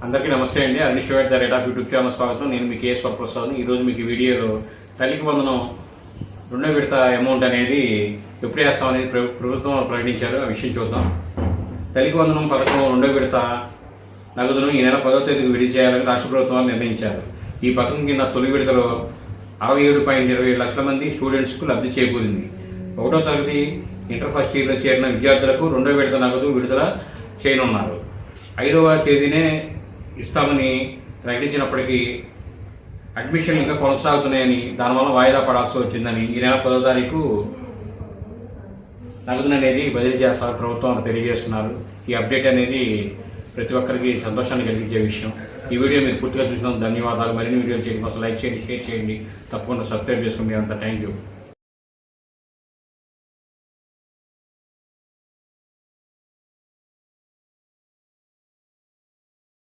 అందరికీ నమస్తే అండి. Anish the rate of YouTube channel స్వాగతం. నేను మీ కేఎస్ ప్రసాద్. ఈరోజు మీకు ఈ వీడియోలో తల్లికి వందనం రెండో విడత అమౌంట్ అనేది ఎప్పుడు వేస్తామనేది ప్రభుత్వం ప్రకటించారు. ఆ విషయం చూద్దాం. తల్లికి వందనం పథకం రెండో విడత నగదును ఈ నెల 10వ తేదీకి విడుదల చేయాలని రాష్ట్ర ప్రభుత్వాలు నిర్ణయించారు. ఈ పథకం కింద తొలి విడతలో 67.27 లక్షల మంది స్టూడెంట్స్కు లబ్ధి చేకూరింది. 1వ తరగతి ఇంటర్ ఫస్ట్ ఇయర్లో చేరిన విద్యార్థులకు రెండో విడత నగదు విడుదల చేయనున్నారు. 5వ తేదీనే ఇస్తామని ప్రకటించినప్పటికీ అడ్మిషన్ ఇంకా కొనసాగుతున్నాయని, దానివల్ల వాయిదా పడాల్సి వచ్చిందని ఈ నెల 10వ తారీఖు నగదును అనేది బదిలీ చేస్తారు ప్రభుత్వం తెలియజేస్తున్నారు. ఈ అప్డేట్ అనేది ప్రతి ఒక్కరికి సంతోషాన్ని కలిగించే విషయం. ఈ వీడియో మీరు పూర్తిగా చూసినందుకు ధన్యవాదాలు. మరిన్ని వీడియోలు చేయడం కోసం లైక్ చేయండి, షేర్ చేయండి, తప్పకుండా సబ్స్క్రైబ్ చేసుకోండి. అంత థ్యాంక్ యూ.